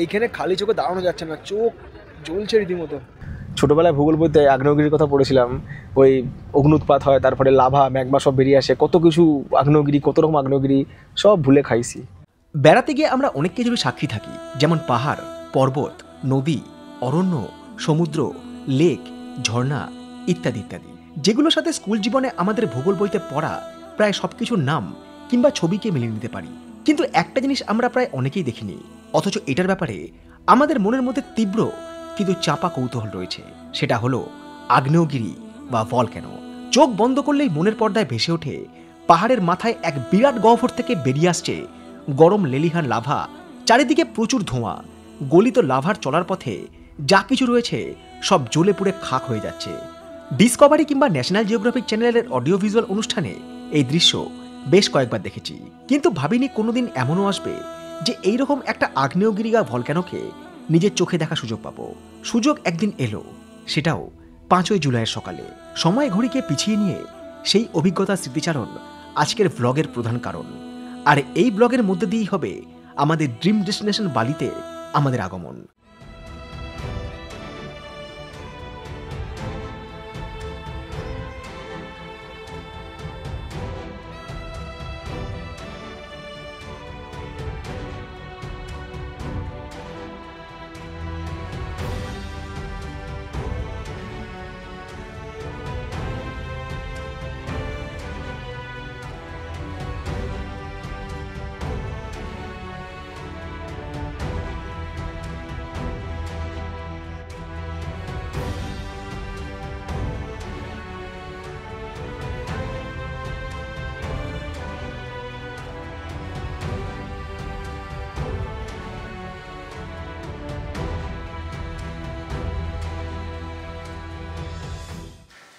এইখানে খালি চোখে দাঁড়ানো যাচ্ছে না, চোখ জ্বলছে রীতিমতো। ছোটবেলায় ভূগোল বইতে আগ্নেয়গিরির কথা পড়েছিলাম, ওই অগ্নুৎপাত হয়, তারপরে লাভা ম্যাগমা সব বেরিয়ে আসে, কত কিছু আগ্নেয়গিরি, কত রকম আগ্নেয়গিরি সব ভুলে খাইছি। বেড়াতে গিয়ে আমরা অনেক কিছুরই সাক্ষী থাকি, যেমন পাহাড়, পর্বত, নদী, অরণ্য, সমুদ্র, লেক, ঝর্ণা ইত্যাদি ইত্যাদি, যেগুলোর সাথে স্কুল জীবনে আমাদের ভূগোল বইতে পড়া প্রায় সবকিছুর নাম কিংবা ছবিকে মিলিয়ে নিতে পারি। কিন্তু একটা জিনিস আমরা প্রায় অনেকেই দেখিনি, অথচ এটার ব্যাপারে আমাদের মনের মধ্যে তীব্র কিন্তু চাপা কৌতূহল রয়েছে। সেটা হলো আগ্নেয়গিরি বা ভলক্যানো। চোখ বন্ধ করলেই মনের পর্দায় ভেসে ওঠে পাহাড়ের মাথায় এক বিরাট গহ্বর থেকে বেরিয়ে আসছে গরম লেলিহান লাভা, চারিদিকে প্রচুর ধোঁয়া, গলিত লাভার চলার পথে যা কিছু রয়েছে সব জ্বলে পুড়ে খাক হয়ে যাচ্ছে। ডিসকভারি কিংবা ন্যাশনাল জিওগ্রাফিক চ্যানেলের অডিও ভিজুয়াল অনুষ্ঠানে এই দৃশ্য বেশ কয়েকবার দেখেছি, কিন্তু ভাবিনি কোনোদিন এমনও আসবে যে এইরকম একটা আগ্নেয়গিরি বা ভলক্যানোকে নিজের চোখে দেখার সুযোগ পাবো। সুযোগ একদিন এলো, সেটাও 5ই জুলাইয়ের সকালে। সময় ঘড়িকে পিছিয়ে নিয়ে সেই অভিজ্ঞতার স্মৃতিচারণ আজকের ব্লগের প্রধান কারণ। আর এই ব্লগের মধ্যে দিয়েই হবে আমাদের ড্রিম ডেস্টিনেশন বালিতে আমাদের আগমন।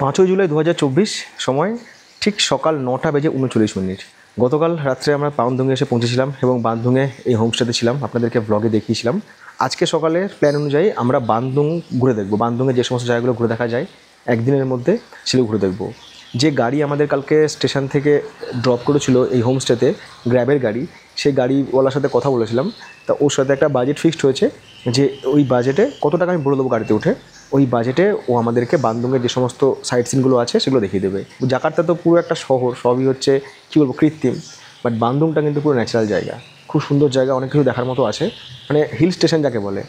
5ই জুলাই 2024, সময় ঠিক সকাল 9:39। গতকাল রাত্রে আমরা বান্ধুঙে এসে পৌঁছেছিলাম এবং বান্ধুঙে এই হোমস্টেতে ছিলাম, আপনাদেরকে ব্লগে দেখিয়েছিলাম। আজকে সকালের প্ল্যান অনুযায়ী আমরা বান্ধুং ঘুরে দেখব। বান্ধুঙে যে সমস্ত জায়গাগুলো ঘুরে দেখা যায় একদিনের মধ্যে সেগুলো ঘুরে দেখব। যে গাড়ি আমাদের কালকে স্টেশন থেকে ড্রপ করেছিল এই হোমস্টেতে, গ্র্যাবের গাড়ি, সেই গাড়িওয়ালার সাথে কথা বলেছিলাম। তা ওর সাথে একটা বাজেট ফিক্সড হয়েছে যে ওই বাজেটে কত টাকা আমি বলে দেবো গাড়িতে উঠে, ওই বাজেটে ও আমাদেরকে বান্ধুঙের যে সমস্ত সাইট সিনগুলো আছে সেগুলো দেখিয়ে দেবে। জাকার্তা তো পুরো একটা শহর, সবই হচ্ছে কী বলবো কৃত্রিম, বাট বান্ধুংটা কিন্তু পুরো ন্যাচারাল জায়গা, খুব সুন্দর জায়গা, অনেক কিছু দেখার মতো আছে, মানে হিল স্টেশন যাকে বলে।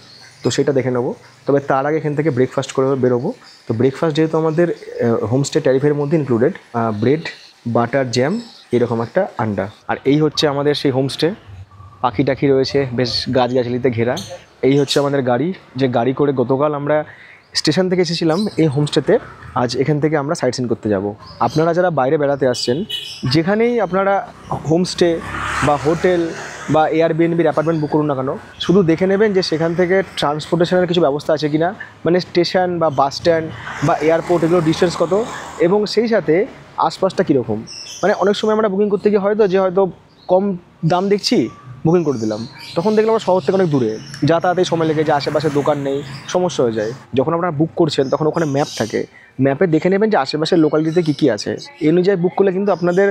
তো সেটা দেখে নেবো। তবে তার আগে এখান থেকে ব্রেকফাস্ট করে বেরোবো। তো ব্রেকফাস্ট যেহেতু আমাদের হোমস্টে ট্যারিফের মধ্যে ইনক্লুডেড, ব্রেড, বাটার, জ্যাম, এরকম একটা আন্ডা। আর এই হচ্ছে আমাদের সেই হোমস্টে, পাখি টাখি রয়েছে, বেশ গাছগাছালিতে ঘেরা। এই হচ্ছে আমাদের গাড়ি, যে গাড়ি করে গতকাল আমরা স্টেশন থেকে এসেছিলাম এই হোমস্টেতে। আজ এখান থেকে আমরা সাইট সিন করতে যাব। আপনারা যারা বাইরে বেড়াতে আসছেন, যেখানেই আপনারা হোমস্টে বা হোটেল বা এয়ারবিএনবির অ্যাপার্টমেন্ট বুক করুন না কেন, শুধু দেখে নেবেন যে সেখান থেকে ট্রান্সপোর্টেশনের কিছু ব্যবস্থা আছে কি না, মানে স্টেশন বা বাস স্ট্যান্ড বা এয়ারপোর্ট, এগুলো ডিস্টেন্স কত, এবং সেই সাথে আশপাশটা কীরকম। মানে অনেক সময় আমরা বুকিং করতে গিয়ে হয়তো কম দাম দেখছি, বুকিং করে দিলাম, তখন দেখলাম আমরা শহর থেকে অনেক দূরে, যাতায়াতে সময় লেগে যায়, আশেপাশে দোকান নেই, সমস্যা হয়ে যায়। যখন আপনারা বুক করছেন তখন ওখানে ম্যাপ থাকে, ম্যাপে দেখে নেবেন যে আশেপাশের লোকালিটিতে কী আছে। এই অনুযায়ী বুক করলে কিন্তু আপনাদের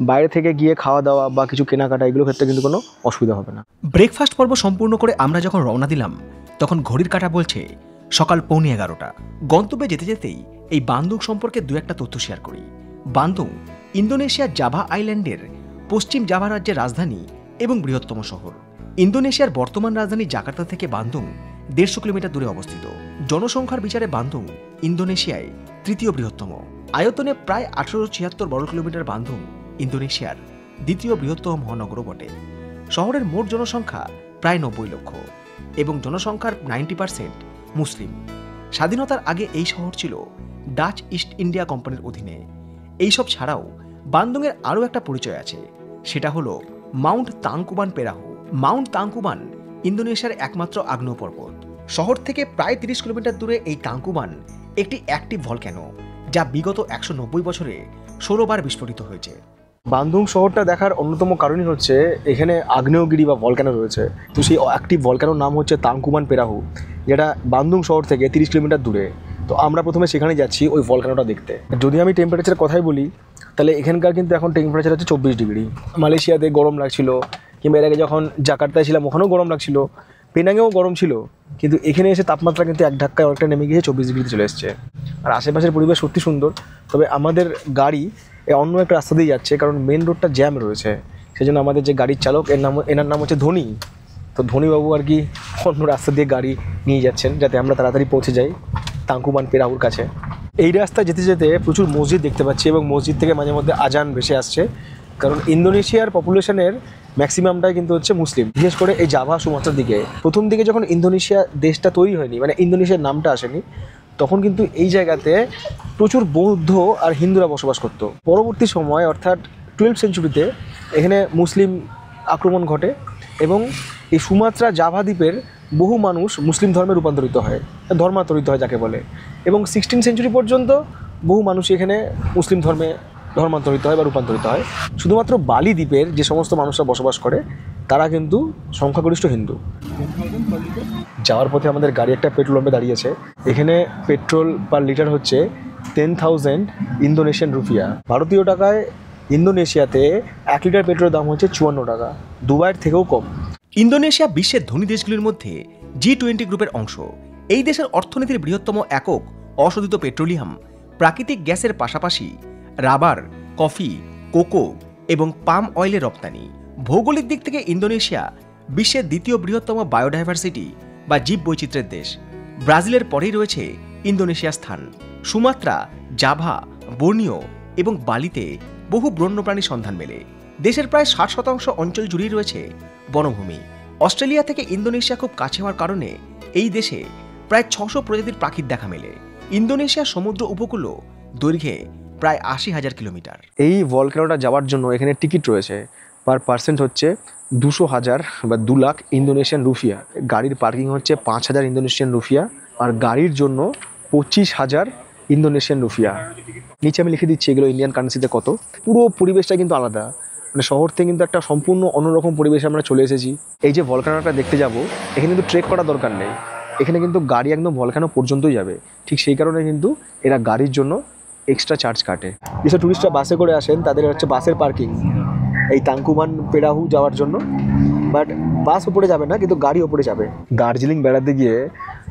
বাইরে থেকে গিয়ে খাওয়া দাওয়া বা কিছু কেনাকাটা এগুলোর ক্ষেত্রে কিন্তু কোনো অসুবিধা হবে না। ব্রেকফাস্ট পর্ব সম্পূর্ণ করে আমরা যখন রওনা দিলাম তখন ঘড়ির কাঁটা বলছে সকাল 11:15। গন্তব্যে যেতে যেতেই এই বান্দুং সম্পর্কে দু একটা তথ্য শেয়ার করি। বান্দুং ইন্দোনেশিয়ার জাভা আইল্যান্ডের পশ্চিম জাভা রাজ্যের রাজধানী এবং বৃহত্তম শহর। ইন্দোনেশিয়ার বর্তমান রাজধানী জাকার্তা থেকে বান্দুং 150 কিলোমিটার দূরে অবস্থিত। জনসংখ্যার বিচারে বান্দুং ইন্দোনেশিয়ায় তৃতীয় বৃহত্তম। আয়তনে প্রায় 1876 বর্গ কিলোমিটার বান্দুং ইন্দোনেশিয়ার দ্বিতীয় বৃহত্তম মহানগরও বটে। শহরের মোট জনসংখ্যা প্রায় 90 লক্ষ এবং জনসংখ্যার 90% মুসলিম। স্বাধীনতার আগে এই শহর ছিল ডাচ ইস্ট ইন্ডিয়া কোম্পানির অধীনে। এইসব ছাড়াও বান্দুংয়ের আরও একটা পরিচয় আছে, সেটা হলো মাউন্ট তাংকুবান পেরাহু। মাউন্ট তাংকুবান ইন্দোনেশিয়ার একমাত্র আগ্নেয় পর্বত। শহর থেকে প্রায় 30 কিলোমিটার দূরে এই তাংকুবান একটি অ্যাক্টিভ ভলক্যানো, যা বিগত 190 বছরে 16 বার বিস্ফোরিত হয়েছে। বান্ধুং শহরটা দেখার অন্যতম কারণই হচ্ছে এখানে আগ্নেয়গিরি বা ভলক্যানো রয়েছে। তো সেই অ্যাক্টিভ ভলক্যানোর নাম হচ্ছে তাংকুবান পেরাহু, যেটা বান্ধুং শহর থেকে 30 কিলোমিটার দূরে। তো আমরা প্রথমে সেখানে যাচ্ছি ওই ভলক্যানোটা দেখতে। যদি আমি টেম্পারেচারের কথাই বলি, তাহলে এখানকার কিন্তু এখন টেম্পারেচার হচ্ছে 24 ডিগ্রি। মালয়েশিয়াতে গরম লাগছিল, কিংবা এর আগে যখন জাকার্তায় ছিলাম ওখানেও গরম লাগছিল, পেনাঙেও গরম ছিল, কিন্তু এখানে এসে তাপমাত্রা কিন্তু এক ধাক্কায় অনেকটা নেমে গিয়ে 24 ডিগ্রিতে চলে এসছে। আর আশেপাশের পরিবেশ সত্যি সুন্দর, তবে আমাদের গাড়ি অন্য একটা রাস্তা দিয়ে যাচ্ছে, কারণ মেন রোডটা জ্যাম রয়েছে। সেই জন্য আমাদের যে গাড়ির চালক এনার নাম হচ্ছে ধোনি, তো ধোনিবাবু আর কি অন্য রাস্তা দিয়ে গাড়ি নিয়ে যাচ্ছেন যাতে আমরা তাড়াতাড়ি পৌঁছে যাই তাঙ্কুবান পেরাহুর কাছে। এই রাস্তায় যেতে যেতে প্রচুর মসজিদ দেখতে পাচ্ছি এবং মসজিদ থেকে মাঝে মধ্যে আজান ভেসে আসছে, কারণ ইন্দোনেশিয়ার পপুলেশনের ম্যাক্সিমামটাই কিন্তু হচ্ছে মুসলিম, বিশেষ করে এই জাভা সুমাত্রার দিকে। প্রথম দিকে যখন ইন্দোনেশিয়া দেশটা তৈরি হয়নি, মানে ইন্দোনেশিয়ার নামটা আসেনি, তখন কিন্তু এই জায়গাতে প্রচুর বৌদ্ধ আর হিন্দুরা বসবাস করতো। পরবর্তী সময় অর্থাৎ 12th সেঞ্চুরিতে এখানে মুসলিম আক্রমণ ঘটে এবং এই সুমাত্রা জাভা দ্বীপের বহু মানুষ মুসলিম ধর্মে রূপান্তরিত হয়, ধর্মান্তরিত হয় যাকে বলে, এবং 16th সেঞ্চুরি পর্যন্ত বহু মানুষ এখানে মুসলিম ধর্মে ধর্মান্তরিত হয় বা রূপান্তরিত হয়। শুধুমাত্র বালি দ্বীপের যে সমস্ত মানুষরা বসবাস করে তারা কিন্তু সংখ্যাগরিষ্ঠ হিন্দু। যাওয়ার পথে আমাদের গাড়ি একটা পেট্রোল পাম্পে দাঁড়িয়েছে। এখানে পেট্রোল পার লিটার হচ্ছে 10,000 ইন্দোনেশিয়ান রুপিয়া। ভারতীয় টাকায় ইন্দোনেশিয়াতে 1 লিটার পেট্রোলের দাম হচ্ছে 54 টাকা, দুবাইয়ের থেকেও কম। ইন্দোনেশিয়া বিশ্বের ধনী দেশগুলির মধ্যে G20 গ্রুপের অংশ। এই দেশের অর্থনীতির বৃহত্তম একক অশোধিত পেট্রোলিয়াম, প্রাকৃতিক গ্যাসের পাশাপাশি রাবার, কফি, কোকো এবং পাম অয়েলের রপ্তানি। ভৌগোলিক দিক থেকে ইন্দোনেশিয়া বিশ্বের দ্বিতীয় বৃহত্তম বায়োডাইভার্সিটি বা জীব বৈচিত্র্যের দেশ। ব্রাজিলের পরেই রয়েছে ইন্দোনেশিয়ার স্থান। সুমাত্রা, জাভা, বর্নিও এবং বালিতে বহু বন্যপ্রাণী সন্ধান মেলে। দেশের প্রায় 60% অঞ্চল জুড়েই রয়েছে বনভূমি। অস্ট্রেলিয়া থেকে ইন্দোনেশিয়া খুব কাছে হওয়ার কারণে এই দেশে প্রায় 600 প্রজাতির পাখির দেখা মেলে। ইন্দোনেশিয়ার সমুদ্র উপকূলও দৈর্ঘ্যে প্রায় 80,000 কিলোমিটার। এই ভলক্যানোটা যাওয়ার জন্য এখানে টিকিট রয়েছে, পার পার্সেন্ট হচ্ছে 200,000 বা 2 লাখ ইন্দোনেশিয়ান রুপিয়া। গাড়ির পার্কিং হচ্ছে 5,000 ইন্দোনেশিয়ান রুপিয়া, আর গাড়ির জন্য 25,000 ইন্দোনেশিয়ান রুপিয়া। নিচে আমি লিখে দিচ্ছি এগুলো ইন্ডিয়ান কারেন্সিতে কত। পুরো পরিবেশটা কিন্তু আলাদা, মানে শহর থেকে কিন্তু একটা সম্পূর্ণ অন্যরকম পরিবেশে আমরা চলে এসেছি। এই যে ভলক্যানোটা দেখতে যাব, এখানে কিন্তু ট্রেক করা দরকার নেই, এখানে কিন্তু গাড়ি একদম ভলক্যানো পর্যন্তই যাবে। ঠিক সেই কারণে কিন্তু এরা গাড়ির জন্য এক্সট্রা চার্জ কাটে। যেসব টুরিস্টরা বাসে করে আসেন তাদের হচ্ছে বাসের পার্কিং এই তাঙ্কুবান পেরাহু যাওয়ার জন্য, বাট বাস উপরে যাবে না, কিন্তু গাড়ি উপরে যাবে। দার্জিলিং বেড়াতে গিয়ে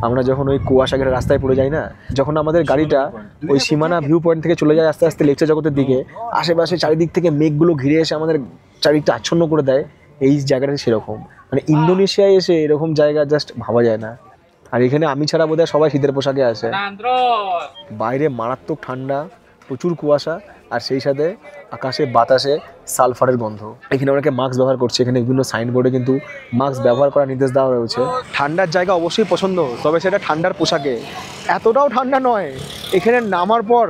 আমরা যখন ওই কুয়াশা ঘেরা রাস্তায় পড়ে যাই না, যখন আমাদের গাড়িটা ওই সীমানা ভিউ পয়েন্ট থেকে চলে যায় আস্তে আস্তে লেকচার জগতের দিকে, আশেপাশে চারিদিক থেকে মেঘগুলো ঘিরে এসে আমাদের চারিদিকটা আচ্ছন্ন করে দেয়, এই জায়গাটা সেরকম। মানে ইন্দোনেশিয়ায় এসে এরকম জায়গা জাস্ট ভাবা যায় না। আর এখানে আমি ছাড়া বোধহয় সবাই শীতের পোশাকে আসে। বাইরে মারাত্মক ঠান্ডা, প্রচুর কুয়াশা, আর সেই সাথে আকাশে বাতাসে সালফারের গন্ধ। এখানে অনেকে মাস্ক ব্যবহার করছে, এখানে বিভিন্ন সাইনবোর্ডে কিন্তু মাস্ক ব্যবহার করার নির্দেশ দেওয়া রয়েছে। ঠান্ডার জায়গা অবশ্যই পছন্দ, তবে সেটা ঠান্ডার পোশাকে। এতটাও ঠান্ডা নয়, এখানে নামার পর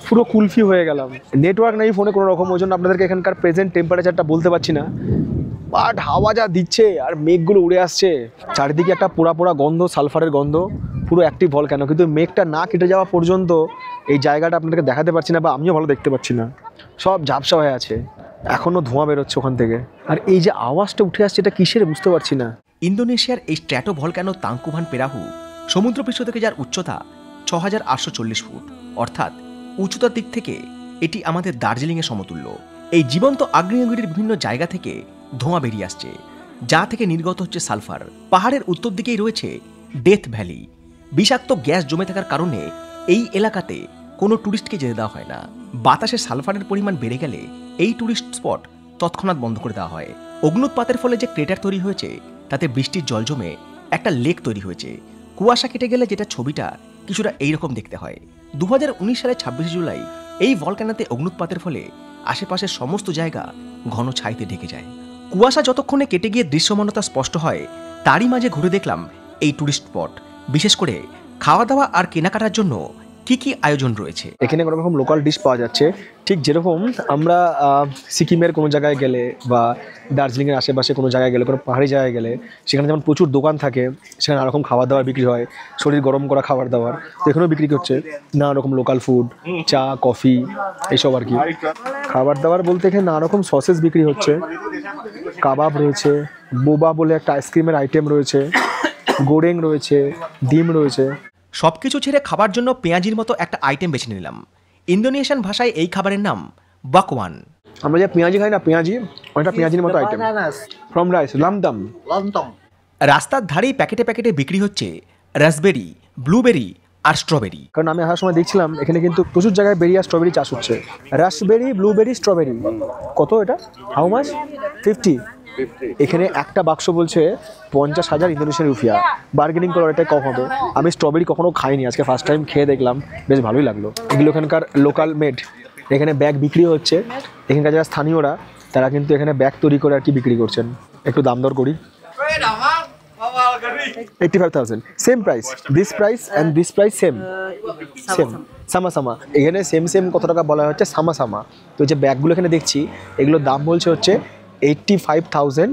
পুরো কুলফি হয়ে গেলাম। নেটওয়ার্ক নেই ফোনে কোনো রকম, ওই জন্য আপনাদেরকে এখানকার প্রেজেন্ট টেম্পারেচারটা বলতে পারছি না, বাট হাওয়া যা দিচ্ছে আর মেঘগুলো উড়ে আসছে, চারিদিকে একটা পোড়া পোড়া গন্ধ, সালফারের গন্ধ, পুরো অ্যাক্টিভ ভলক্যানো। কিন্তু মেঘটা না কেটে যাওয়া পর্যন্ত এই জায়গাটা আপনাদেরকে দেখাতে পারছি না, বা আমিও ভালো দেখতে পাচ্ছি না, সব ঝাপসা হয়ে আছে, এখনও ধোঁয়া বেরোচ্ছে ওখান থেকে। আর এই যে আওয়াজটা উঠে আসছে, এটা কিসের বুঝতে পারছি না। ইন্দোনেশিয়ার এই স্ট্র্যাটো ভলক্যানো তাঙ্কুবান পেরাহু সমুদ্রপৃষ্ঠ থেকে যার উচ্চতা 6,840 ফুট, অর্থাৎ উচ্চতার দিক থেকে এটি আমাদের দার্জিলিংয়ের সমতুল্য। এই জীবন্ত আগ্নেয়গিরির বিভিন্ন জায়গা থেকে ধোঁয়া বেরিয়ে আসছে, যা থেকে নির্গত হচ্ছে সালফার। পাহাড়ের উত্তর দিকেই রয়েছে ডেথ ভ্যালি। বিষাক্ত গ্যাস জমে থাকার কারণে এই এলাকাতে কোনো ট্যুরিস্টকে যেতে দেওয়া হয় না। বাতাসে সালফারের পরিমাণ বেড়ে গেলে এই ট্যুরিস্ট স্পট তৎক্ষণাৎ বন্ধ করে দেওয়া হয়। অগ্নুৎপাতের ফলে যে ক্রেটার তৈরি হয়েছে তাতে বৃষ্টির জল জমে একটা লেক তৈরি হয়েছে। কুয়াশা কেটে গেলে যেটা ছবিটা কিছুটা এইরকম দেখতে হয়। 2019 সালের 26 জুলাই এই ভলক্যানোতে অগ্নুৎপাতের ফলে আশেপাশের সমস্ত জায়গা ঘন ছাইতে ঢেকে যায়। কুয়াশা যতক্ষণে কেটে গিয়ে দৃশ্যমানতা স্পষ্ট হয়, তারই মাঝে ঘুরে দেখলাম এই ট্যুরিস্ট স্পট। বিশেষ করে খাওয়া দাওয়া আর কেনাকাটার জন্য কি কি আয়োজন রয়েছে। এখানে কোনো রকম লোকাল ডিশ পাওয়া যাচ্ছে, ঠিক যেরকম আমরা সিকিমের কোনো জায়গায় গেলে বা দার্জিলিংয়ের আশেপাশে কোনো জায়গায় গেলে, কোনো পাহাড়ি জায়গায় গেলে, সেখানে যেমন প্রচুর দোকান থাকে, সেখানে নানা রকম খাবার দাবার বিক্রি হয়, শরীর গরম করা খাবার দাবার, তো এখানেও বিক্রি করছে নানা রকম লোকাল ফুড, চা, কফি, এইসব আর কি। খাবার দাবার বলতে এখানে নানা রকম সসেস বিক্রি হচ্ছে, কাবাব রয়েছে, বোবা বলে একটা আইসক্রিমের আইটেম রয়েছে, গোরেং রয়েছে, ডিম রয়েছে। সবকিছু ছেড়ে খাবার জন্য পেঁয়াজির মতো একটা আইটেম বেছে নিলাম। ইন্দোনেশিয়ান ভাষায় এই খাবারের নাম বাকওয়ান। আমরা যে পেঁয়াজি খাই না, পেঁয়াজি, ওটা পেঁয়াজির মতো আইটেম। From rice, লামদাম। রাস্তার ধারেই প্যাকেটে প্যাকেটে বিক্রি হচ্ছে রাসবেরি, ব্লুবেরি আর স্ট্রবেরি। কারণ আমি আসার সময় দেখছিলাম এখানে কিন্তু প্রচুর জায়গায় বেরি আর স্ট্রবেরি চাষ হচ্ছে। রাসবেরি, ব্লুবেরি, স্ট্রবেরি, কত এটা? How much? 50। এখানে একটা বাক্স বলছে 50,000 ইন্দোনেশিয়ান রুপিয়া। বার্গেনিং করার এটাই কম হবে। আমি স্ট্রবেরি কখনো খাইনি, আজকে ফার্স্ট টাইম খেয়ে দেখলাম, বেশ ভালোই লাগলো। এগুলো এখানকার লোকাল মেড। এখানে ব্যাগ বিক্রি হচ্ছে। এখানকার যারা স্থানীয়রা তারা কিন্তু এখানে ব্যাগ তৈরি করে আর কি বিক্রি করছেন। একটু দাম দর করি। 85,000 same price, this price and this price same সামা সামা। এখানে সেম কত টাকা বলা হচ্ছে সামা সামা। তো যে ব্যাগগুলো এখানে দেখছি এগুলোর দাম বলছে হচ্ছে 85,000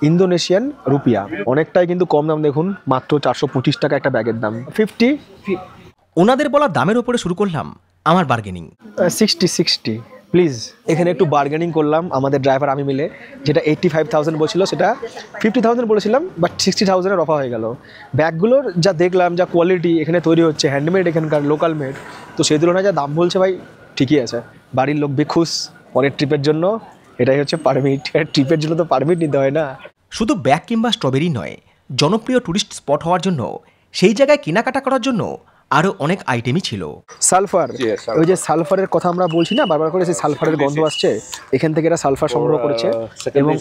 ইন্দোনেশিয়ান রুপিয়া। অনেকটাই কিন্তু কম দাম, দেখুন মাত্র 425 টাকা একটা ব্যাগের দাম। 50, ওনাদের বলা দামের ওপরে শুরু করলাম আমার বার্গেনিং। 60 প্লিজ। এখানে একটু বার্গেনিং করলাম আমাদের ড্রাইভার আমি মিলে। যেটা 85,000 বলছিল সেটা 50,000 বলেছিলাম, বাট 60,000-এর অফার হয়ে গেল। ব্যাগগুলোর যা দেখলাম, যা কোয়ালিটি এখানে তৈরি হচ্ছে, হ্যান্ডমেড, এখানকার লোকাল মেড, তো সেই তুলনায় যা দাম বলছে ভাই ঠিকই আছে। বাড়ির লোক বি খুশ। পরের ট্রিপের জন্য এটাই হচ্ছে পারমিট। ট্রিপের জন্য তো পারমিট নিতে হয় না। শুধু ব্যাগ কিংবা স্ট্রবেরি নয়, জনপ্রিয় টুরিস্ট স্পট হওয়ার জন্য সেই জায়গায় কেনাকাটা করার জন্য আরও অনেক আইটেমই ছিল। সালফার, ওই যে সালফারের কথা আমরা বলছি না বারবার করে, সেই সালফারের গন্ধ আসছে। এখান থেকে এরা সালফার সংগ্রহ করেছে এবং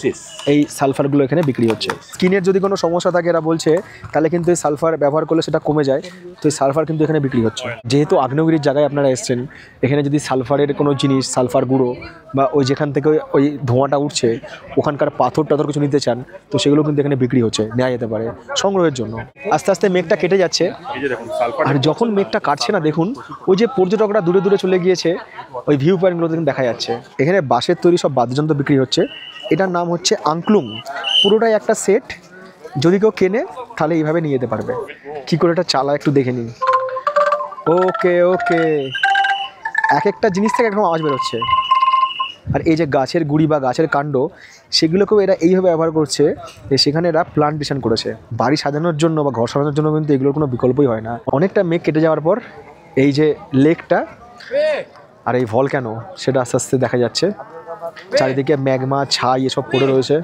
এই সালফারগুলো এখানে বিক্রি হচ্ছে। স্কিনের যদি কোনো সমস্যা থাকে এরা বলছে তাহলে কিন্তু এই সালফার ব্যবহার করলে সেটা কমে যায়। তো এই সালফার কিন্তু এখানে বিক্রি হচ্ছে। যেহেতু আগ্নেয়গিরির জায়গায় আপনারা এসছেন, এখানে যদি সালফারের কোনো জিনিস, সালফার গুঁড়ো বা ওই যেখান থেকে ওই ধোঁয়াটা উঠছে ওখানকার পাথর টাথর কিছু নিতে চান, তো সেগুলো কিন্তু এখানে বিক্রি হচ্ছে, নেওয়া যেতে পারে সংগ্রহের জন্য। আস্তে আস্তে মেঘটা কেটে যাচ্ছে, আর যখন মেঘটা কাটছে না দেখুন ওই যে পর্যটকরা দূরে দূরে চলে গিয়েছে, ওই ভিউ পয়েন্টগুলো দেখুন দেখা যাচ্ছে। এখানে বাঁশের তৈরি সব বাদ্যযন্ত্র বিক্রি হচ্ছে। এটার নাম হচ্ছে আংক্লুং। পুরোটাই একটা সেট, যদি কেউ কেনে তাহলে এইভাবে নিয়ে যেতে পারবে। কী করে এটা চালা একটু দেখে নিন। ওকে, এক একটা জিনিস থেকে একরকম আওয়াজ বেরোচ্ছে। আর এই যে গাছের গুঁড়ি বা গাছের কাণ্ড, সেগুলোকেও এরা এইভাবে ব্যবহার করছে যে সেখানে এরা প্লান্টেশন করেছে। বাড়ি সাজানোর জন্য বা ঘর সাজানোর জন্য কিন্তু এগুলোর কোনো বিকল্পই হয় না। অনেকটা মেঘ কেটে যাওয়ার পর এই যে লেকটা আর এই ভলক্যানো সেটা আস্তে আস্তে দেখা যাচ্ছে। চারিদিকে ম্যাগমা, ছাই এসব পড়ে রয়েছে,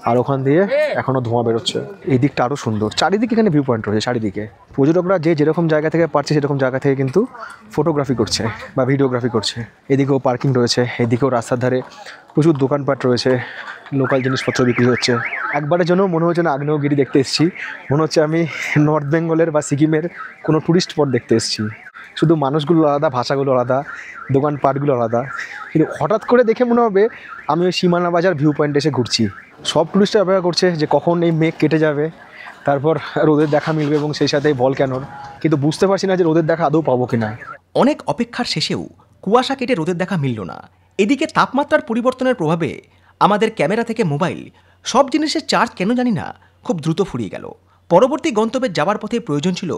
আর ওখান দিয়ে এখনও ধোঁয়া বেরোচ্ছে। এই দিকটা আরও সুন্দর। চারিদিকে এখানে ভিউ পয়েন্ট রয়েছে চারিদিকে। পর্যটকরা যে যেরকম জায়গা থেকে পারছে সেরকম জায়গা থেকে কিন্তু ফটোগ্রাফি করছে বা ভিডিওগ্রাফি করছে। এদিকেও পার্কিং রয়েছে, এদিকেও রাস্তার ধারে প্রচুর দোকানপাট রয়েছে, লোকাল জিনিসপত্র বিক্রি হচ্ছে। একবারের জন্য মনে হচ্ছে না আগ্নেয়গিরি দেখতে এসেছি, মনে হচ্ছে আমি নর্থ বেঙ্গলের বা সিকিমের কোনো ট্যুরিস্ট স্পট দেখতে এসেছি। শুধু মানুষগুলো আলাদা, ভাষাগুলো আলাদা, দোকানপাটগুলো আলাদা, কিন্তু হঠাৎ করে দেখে মনে হবে আমি ওই সীমানা বাজার ভিউ পয়েন্টে এসে ঘুরছি। সব টুরিস্টরা অপেক্ষা করছে যে কখন এই মেঘ কেটে যাবে, তারপর রোদের দেখা মিলবে এবং সেই সাথে ভলক্যানোর, কিন্তু বুঝতে পারছি না যে রোদের দেখা আদৌ পাবো কিনা। অনেক অপেক্ষার শেষেও কুয়াশা কেটে রোদের দেখা মিলল না। এদিকে তাপমাত্রার পরিবর্তনের প্রভাবে আমাদের ক্যামেরা থেকে মোবাইল সব জিনিসের চার্জ কেন জানি না খুব দ্রুত ফুরিয়ে গেল। পরবর্তী গন্তব্যে যাওয়ার পথে প্রয়োজন ছিল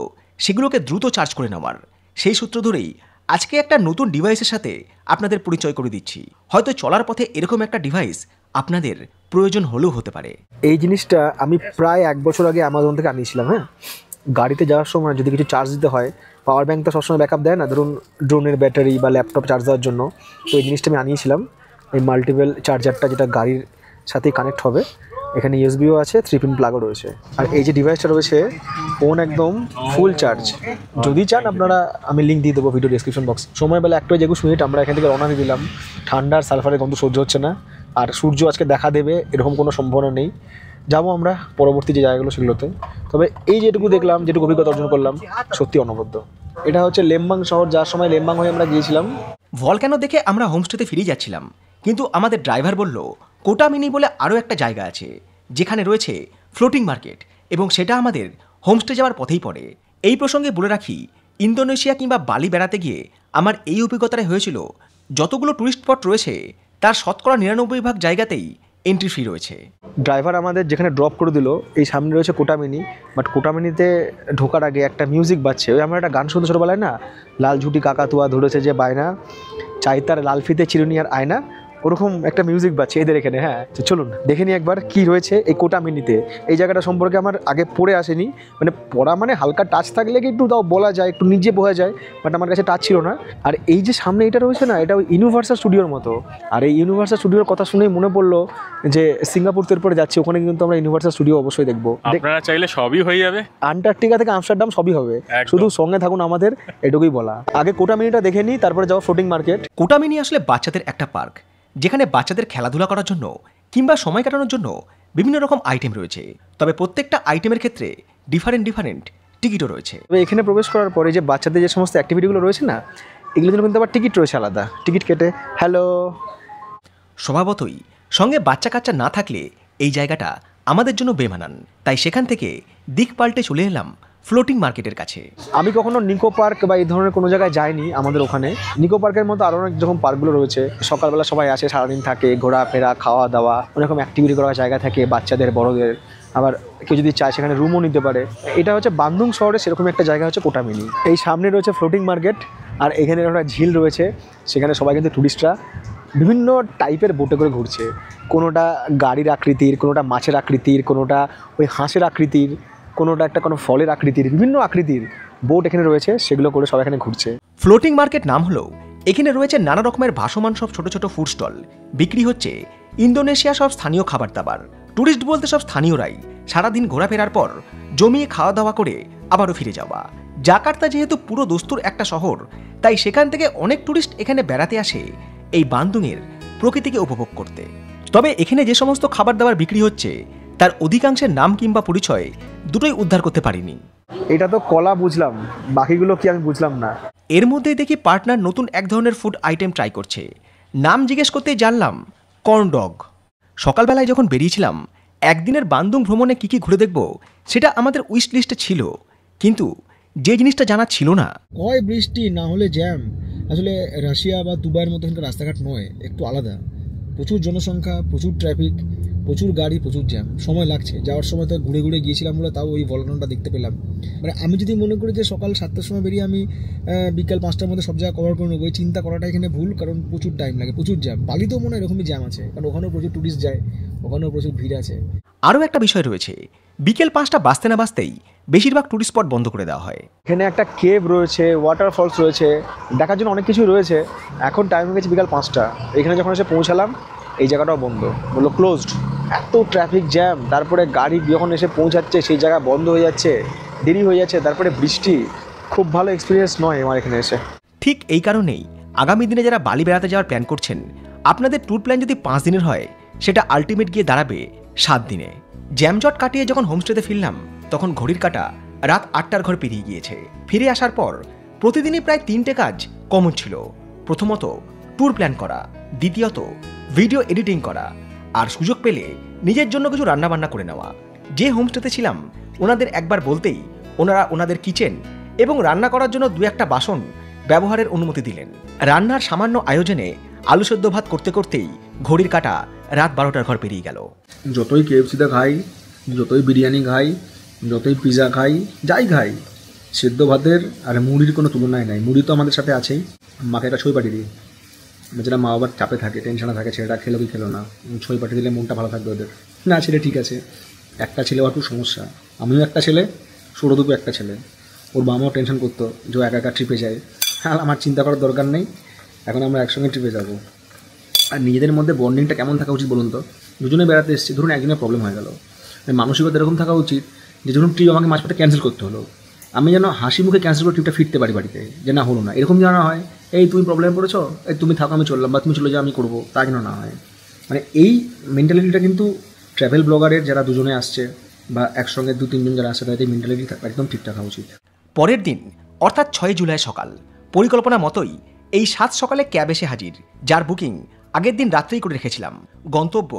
সেগুলোকে দ্রুত চার্জ করে নেওয়ার। সেই সূত্র ধরেই আজকে একটা নতুন ডিভাইসের সাথে আপনাদের পরিচয় করে দিচ্ছি। হয়তো চলার পথে এরকম একটা ডিভাইস আপনাদের প্রয়োজন হলেও হতে পারে। এই জিনিসটা আমি প্রায় 1 বছর আগে অ্যামাজন থেকে আনিয়েছিলাম। হ্যাঁ, গাড়িতে যাওয়ার সময় যদি কিছু চার্জ দিতে হয়, পাওয়ার ব্যাঙ্ক তো সবসময় ব্যাকআপ দেয় না, ধরুন ড্রোনের ব্যাটারি বা ল্যাপটপ চার্জ দেওয়ার জন্য, তো এই জিনিসটা আমি আনিয়েছিলাম। এই মাল্টিপল চার্জারটা যেটা গাড়ির সাথেই কানেক্ট হবে, এখানে ইউএসবিও আছে, 3 পিন প্লাগও রয়েছে। আর এই যে ডিভাইসটা রয়েছে ফোন একদম ফুল চার্জ। যদি চান আপনারা, আমি লিঙ্ক দিয়ে দেবো ভিডিও ডেসক্রিপশন বক্স। সময়বেলা 1:21 মিনিট আমরা এখান থেকে রওনা দিয়ে দিলাম। ঠান্ডার সালফারের গন্ধ সহ্য হচ্ছে না, আর সূর্য আজকে দেখা দেবে এরকম কোনো সম্ভাবনা নেই। যাবো আমরা পরবর্তী যে জায়গাগুলো সেগুলোতে। তবে এই যেটুকু দেখলাম, যেটুকু অভিজ্ঞতা অর্জন করলাম, সত্যি অনবদ্য। এটা হচ্ছে লেম্বাং শহর, যার সময় লেম্বাং হয়ে আমরা গিয়েছিলাম। ভলক্যানো দেখে আমরা হোমস্টেতে ফিরে যাচ্ছিলাম, কিন্তু আমাদের ড্রাইভার বলল কোটামিনি বলে আরও একটা জায়গা আছে যেখানে রয়েছে ফ্লোটিং মার্কেট, এবং সেটা আমাদের হোমস্টে যাওয়ার পথেই পড়ে। এই প্রসঙ্গে বলে রাখি, ইন্দোনেশিয়া কিংবা বালি বেড়াতে গিয়ে আমার এই অভিজ্ঞতাটাই হয়েছিল, যতগুলো টুরিস্ট স্পট রয়েছে তার শতকরা 99% জায়গাতেই এন্ট্রি ফি রয়েছে। ড্রাইভার আমাদের যেখানে ড্রপ করে দিল, এই সামনে রয়েছে কোটামিনি। বাট কোটামিনিতে ঢোকার আগে একটা মিউজিক বাজছে। ওই আমরা একটা গান শুনতে ছোটোবেলায় না, লাল ঝুটি কাকাতুয়া ধরেছে যে বায়না, চাই তার লাল ফিতে চিরুনি আর আয়না, ওরকম একটা মিউজিক বাজছে এদের এখানে। হ্যাঁ, তো চলুন দেখে নিই একবার কি রয়েছে এই কোটা মিনিতে। এই জায়গাটা সম্পর্কে আমার আগে পড়ে আসেনি, মানে পড়া মানে হালকা টাচ থাকলে কি একটু তাও বলা যায়, একটু নিজে বোঝা যায়, বাট আমার কাছে টাচ ছিল না। আর এই যে সামনে এটা রয়েছে না, এটা ইউনিভার্সাল স্টুডিওর মতো। আর এই ইউনিভার্সাল স্টুডিওর কথা শুনেই মনে পড়লো যে সিঙ্গাপুর এরপরে যাচ্ছি, ওখানে কিন্তু আমরা ইউনিভার্সাল স্টুডিও অবশ্যই দেখবো। আপনারা চাইলে সবই হয়ে যাবে, আন্টার্কটিকা থেকে আমস্টারডাম সবই হবে, একদম। শুধু সঙ্গে থাকুন আমাদের, এটুকুই বলা। আগে কোটা মিনিটা দেখে নিই, তারপরে যাবো ফ্লোটিং মার্কেট। কোটামিনি আসলে বাচ্চাদের একটা পার্ক, যেখানে বাচ্চাদের খেলাধুলা করার জন্য কিংবা সময় কাটানোর জন্য বিভিন্ন রকম আইটেম রয়েছে। তবে প্রত্যেকটা আইটেমের ক্ষেত্রে ডিফারেন্ট টিকিটও রয়েছে। তবে এখানে প্রবেশ করার পরে যে বাচ্চাদের যে সমস্ত অ্যাক্টিভিটিগুলো রয়েছে না, এগুলোর জন্য কিন্তু আবার টিকিট রয়েছে আলাদা, টিকিট কেটে। হ্যালো, স্বভাবতই সঙ্গে বাচ্চা কাচ্চা না থাকলে এই জায়গাটা আমাদের জন্য বেমানান, তাই সেখান থেকে দিক পাল্টে চলে এলাম ফ্লোটিং মার্কেটের কাছে। আমি কখনো নিকো পার্ক বা এই ধরনের কোনো জায়গায় যাইনি। আমাদের ওখানে নিকো পার্কের মতো আরও অনেক রকম পার্কগুলো রয়েছে। সকালবেলা সবাই আসে, সারাদিন থাকে, ঘোরাফেরা, খাওয়া দাওয়া, অনেক রকম অ্যাক্টিভিটি করার জায়গা থাকে বাচ্চাদের বড়দের। আবার কেউ যদি চায় সেখানে রুমও নিতে পারে। এটা হচ্ছে বান্দুং শহরে সেরকম একটা জায়গা হচ্ছে কোটামিনি। এই সামনে রয়েছে ফ্লোটিং মার্কেট, আর এখানে একটা ঝিল রয়েছে, সেখানে সবাই কিন্তু টুরিস্টরা বিভিন্ন টাইপের বোটে করে ঘুরছে। কোনোটা গাড়ির আকৃতির, কোনোটা মাছের আকৃতির, কোনোটা ওই হাঁসের আকৃতির, কোনোটা একটা কোনো ফলের আকৃতির, বিভিন্ন আকৃতির বোট এখানে রয়েছে, সেগুলো করে সবাই এখানে ঘুরছে। ফ্লোটিং মার্কেট নাম হলেও এখানে রয়েছে নানা রকমের ভাসমান সব ছোট ছোট ফুড স্টল। বিক্রি হচ্ছে ইন্দোনেশিয়া সব স্থানীয় খাবার দাবার। টুরিস্ট বলতে সব স্থানীয়রাই সারাদিন ঘোরাফেরার পর জমিয়ে খাওয়া দাওয়া করে আবারও ফিরে যাওয়া। জাকার্তা যেহেতু পুরো দস্তুর একটা শহর, তাই সেখান থেকে অনেক টুরিস্ট এখানে বেড়াতে আসে এই বান্দুংয়ের প্রকৃতিকে উপভোগ করতে। তবে এখানে যে সমস্ত খাবার দাবার বিক্রি হচ্ছে তার অধিকাংশের নাম কিংবা পরিচয় দুটোই উদ্ধার করতে পারিনি। এটা তো কলা বুঝলাম, বাকিগুলো কি আমি বুঝলাম না। এর মধ্যেই দেখি পার্টনার নতুন এক ধরনের ফুড আইটেম ট্রাই করছে। নাম জিজ্ঞেস করতেই জানলাম কর্ন ডগ। সকালবেলায় যখন বেরিয়েছিলাম একদিনের বান্দুং ভ্রমণে কী কী ঘুরে দেখব সেটা আমাদের উইশ লিস্টে ছিল, কিন্তু যে জিনিসটা জানা ছিল না, হয় বৃষ্টি না হলে জ্যাম। আসলে রাশিয়া বা দুবাইয়ের মতো এখানকার রাস্তাঘাট নয়, একটু আলাদা। প্রচুর জনসংখ্যা, প্রচুর ট্রাফিক, প্রচুর গাড়ি, প্রচুর জ্যাম। সময় লাগছে, যাওয়ার সময় তো ঘুরে ঘুরে গিয়েছিলাম বলে তাও ওই ভলকানোটা দেখতে পেলাম। মানে আমি যদি মনে করি যে সকাল 7টার সময় বেরিয়ে আমি বিকাল 5টার মধ্যে সব জায়গা কভার করে নেবো, এই চিন্তা করাটা এখানে ভুল, কারণ প্রচুর টাইম লাগে, প্রচুর জ্যাম। বালিতেও মনে হয় এরকমই জ্যাম আছে, কারণ ওখানেও প্রচুর টুরিস্ট যায়, ওখানেও প্রচুর ভিড় আছে। আরও একটা বিষয় রয়েছে, বিকেল 5টা বাজতে না বাজতেই বেশিরভাগ টুরিস্ট স্পট বন্ধ করে দেওয়া হয়। এখানে একটা কেভ রয়েছে, ওয়াটারফলস রয়েছে, দেখার জন্য অনেক কিছুই রয়েছে। এখন টাইম হয়ে গেছে বিকাল 5টা। এখানে যখন এসে পৌঁছালাম এই জায়গাটাও বন্ধ, বললো ক্লোজড। এত ট্রাফিক জ্যাম, তারপরে গাড়ি যখন এসে পৌঁছাচ্ছে সেই জায়গা বন্ধ হয়ে যাচ্ছে, দেরি হয়ে যাচ্ছে, তারপরে বৃষ্টি। খুব ভালো এক্সপিরিয়েন্স নয় আমার এখানে এসে। ঠিক এই কারণেই আগামী দিনে যারা বালি বেড়াতে যাওয়ার প্ল্যান করছেন, আপনাদের ট্যুর প্ল্যান যদি 5 দিনের হয় সেটা আলটিমেট গিয়ে দাঁড়াবে 7 দিনে। জ্যামজট কাটিয়ে যখন হোমস্টেতে ফিরলাম তখন ঘড়ির কাঁটা রাত 8টার ঘর পেরিয়ে গিয়েছে। ফিরে আসার পর প্রতিদিনই প্রায় 3টে কাজ কমন ছিল। প্রথমত ট্যুর প্ল্যান করা, দ্বিতীয়ত ভিডিও এডিটিং করা, আর সুযোগ পেলে নিজের জন্য কিছু রান্নাবান্না করে নেওয়া। যে হোমস্টেতে ছিলাম ওনাদের একবার বলতেই ওনারা ওনাদের কিচেন এবং রান্না করার জন্য 2-1টা বাসন ব্যবহারের অনুমতি দিলেন। রান্নার সামান্য আয়োজনে আলু সেদ্ধ ভাত করতে করতেই ঘড়ির কাঁটা রাত 12টার ঘর পেরিয়ে গেল। যতই কেএফসিতে খাই, যতই বিরিয়ানি খাই, যতই পিৎজা খাই, যাই খাই, সেদ্ধ ভাতের আর মুড়ির কোনো তুলনায় নাই। মুড়ি তো আমাদের সাথে আছেই। মাকে একটা ছই পাঠিয়ে দিই, যেটা মা বাবার চাপে থাকে, টেনশনে থাকে, ছেলেটা খেলো কি খেলো না, ছই পাঠিয়ে দিলে মনটা ভালো থাকবে ওদের। না ছেলে ঠিক আছে, একটা ছেলে হওয়ার খুব সমস্যা। আমিও একটা ছেলে, সৌরদীপও একটা ছেলে। ওর বাবাও টেনশন করতো যে ও একা একা ট্রিপে যায়। হ্যাঁ, আমার চিন্তা করার দরকার নেই, এখন আমরা একসঙ্গে ট্রিপে যাবো। আর নিজেদের মধ্যে বন্ডিংটা কেমন থাকা উচিত বলুন তো? দুজনে বেড়াতে এসেছি, ধরুন একজনের প্রবলেম হয়ে গেল, মানসিকতা এরকম থাকা উচিত যে ধরুন ট্রিপ আমাকে মাঝপথে ক্যান্সেল করতে হলো, আমি যেন হাসি মুখে ক্যান্সেল করে ট্রিপটা ফিরতে পারি বাড়িতে, যে না হলো না। এরকম যেন না হয় এই তুমি প্রবলেমে পড়েছো, এই তুমি থাকো আমি চললাম, বা তুমি চলে যাও আমি করবো, তা যেন না হয়। মানে এই মেন্টালিটিটা কিন্তু ট্রাভেল ব্লগারের যারা দুজনে আসছে বা একসঙ্গে 2-3 জন যারা আসছে তাদের মেন্টালিটি একদম ঠিক থাকা উচিত। পরের দিন অর্থাৎ 6 জুলাই সকাল পরিকল্পনা মতোই এই 7 সকালে ক্যাব এসে হাজির, যার বুকিং আগের দিন রাত্রেই করে রেখেছিলাম। গন্তব্য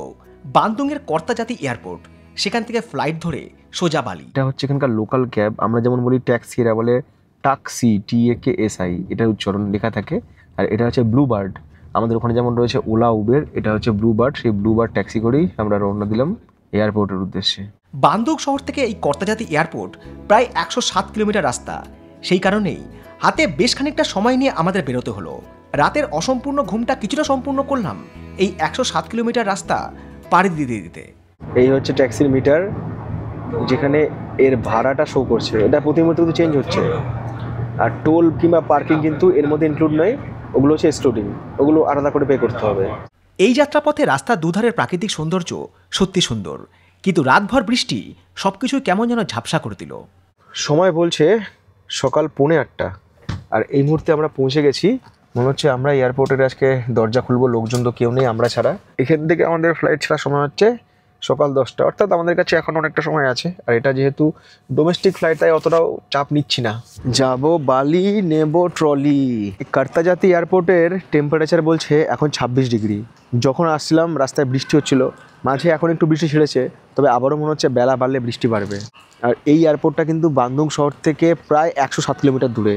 বান্দুংয়ের কর্তাজাতি এয়ারপোর্ট, সেখান থেকে ফ্লাইট ধরে সোজা বালি। এটা হচ্ছে এখানকার লোকাল ক্যাব, আমরা যেমন বলি ট্যাক্সি, এরা বলে টাক্সি, TAKSI, এটার উচ্চারণ লেখা থাকে। আর এটা হচ্ছে ব্লু বার্ড। আমাদের ওখানে যেমন রয়েছে ওলা, উবের, এটা হচ্ছে ব্লু বার্ড। সেই ব্লু বার্ড ট্যাক্সি করেই আমরা রওনা দিলাম এয়ারপোর্টের উদ্দেশ্যে। বান্দুং শহর থেকে এই কর্তাজাতি এয়ারপোর্ট প্রায় 107 কিলোমিটার রাস্তা। সেই কারণেই হাতে বেশ খানিকটা সময় নিয়ে আমাদের বেরোতে হলো। রাতের অসম্পূর্ণ ঘুমটা কিছুটা সম্পূর্ণ করলাম এই 107 কিলোমিটার রাস্তা পাড়ি দিতে দিতে। এই হচ্ছে ট্যাক্সির মিটার, যেখানে এর ভাড়াটা শো করছে। এটা প্রতি মুহূর্তে কিন্তু চেঞ্জ হচ্ছে। আর টোল কিংবা পার্কিং কিন্তু এর মধ্যে ইনক্লুড নয়, ওগুলো হচ্ছে এক্সক্লুডিং, ওগুলো আলাদা করে পে করতে হবে। এই যাত্রাপথে রাস্তার দুধারের প্রাকৃতিক সৌন্দর্য সত্যি সুন্দর, কিন্তু রাতভর বৃষ্টি সবকিছু কেমন যেন ঝাপসা করে দিল। সময় বলছে সকাল 8:45, আর এই মুহূর্তে আমরা পৌঁছে গেছি। মনে হচ্ছে আমরা এয়ারপোর্টের আজকে দরজা খুলবো, লোকজন তো কেউ নেই আমরা ছাড়া। এখান থেকে আমাদের ফ্লাইট ছাড়ার সময় হচ্ছে সকাল 10টা, অর্থাৎ আমাদের কাছে এখন অনেকটা সময় আছে। আর এটা যেহেতু ডোমেস্টিক ফ্লাইট, তাই অতটাও চাপ নিচ্ছি না। যাব বালি, নেব ট্রলি। কার্তাজাতি এয়ারপোর্টের টেম্পারেচার বলছে এখন 26 ডিগ্রি। যখন আসছিলাম রাস্তায় বৃষ্টি হচ্ছিল, মাঝে এখন একটু বৃষ্টি ছেড়েছে, তবে আবারও মনে হচ্ছে বেলা বাড়লে বৃষ্টি বাড়বে। আর এই এয়ারপোর্টটা কিন্তু বান্দুং শহর থেকে প্রায় 107 কিলোমিটার দূরে।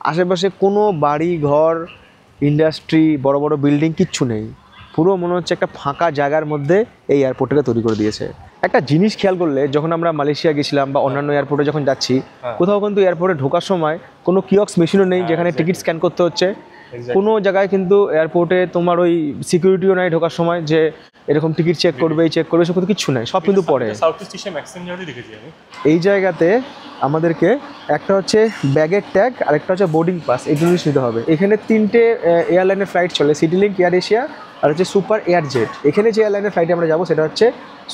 আশেপাশে কোনো বাড়ি ঘর, ইন্ডাস্ট্রি, বড় বড় বিল্ডিং কিচ্ছু নেই। পুরো মনে হচ্ছে একটা ফাঁকা জায়গার মধ্যে এই এয়ারপোর্টটাকে তৈরি করে দিয়েছে। একটা জিনিস খেয়াল করলে, যখন আমরা মালয়েশিয়া গেছিলাম বা অন্যান্য এয়ারপোর্টে যখন যাচ্ছি, কোথাও কিন্তু এয়ারপোর্টে ঢোকার সময় কোনো কিয়ক্স মেশিনও নেই যেখানে টিকিট স্ক্যান করতে হচ্ছে। কোনো জায়গায় কিন্তু এয়ারপোর্টে তোমার ওই সিকিউরিটিও নাই ঢোকার সময় যে এরকম টিকিট চেক করবে, এই চেক করবে, সব কিন্তু কিচ্ছু নাই, সব কিন্তু পরে। এই জায়গাতে আমাদেরকে একটা হচ্ছে ব্যাগের ট্যাগ আর একটা হচ্ছে বোর্ডিং পাস, এই জিনিস নিতে হবে। এখানে 3টে এয়ারলাইনের ফ্লাইট চলে, সিটিলিংক, এয়ার এশিয়া আর হচ্ছে সুপার এয়ার জেট। এখানে যে এয়ারলাইনের ফ্লাইটে আমরা যাবো সেটা হচ্ছে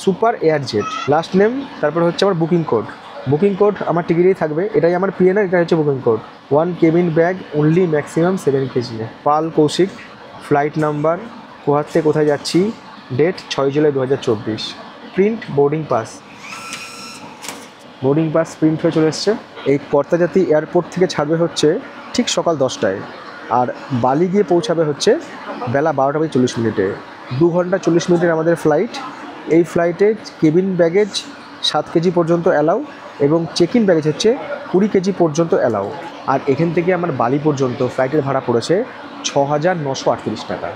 super air jet. Last name, তারপর হচ্ছে আমার বুকিং কোড। বুকিং কোড আমার টিকিটেই থাকবে, এটাই আমার পিএনআর, এটা হচ্ছে booking code. 1 cabin bag only, maximum 7 kg. Pal Kaushik, flight number, কোথার থেকে কোথায় যাচ্ছি, date 6 July 2024। Print boarding pass, boarding pass print হয়ে চলে এসছে। এই কর্তাজাতি এয়ারপোর্ট থেকে ছাড়বে হচ্ছে ঠিক সকাল 10টায়, আর বালি গিয়ে পৌঁছাবে হচ্ছে বেলা 12:40। 2 ঘন্টা 40 মিনিটের আমাদের ফ্লাইট। এই ফ্লাইটে কেবিন ব্যাগেজ 7 কেজি পর্যন্ত অ্যালাউ, এবং চেক ইন ব্যাগেজ হচ্ছে 20 কেজি পর্যন্ত অ্যালাউ। আর এখান থেকে আমার বালি পর্যন্ত ফ্লাইটের ভাড়া পড়েছে 6,938 টাকা।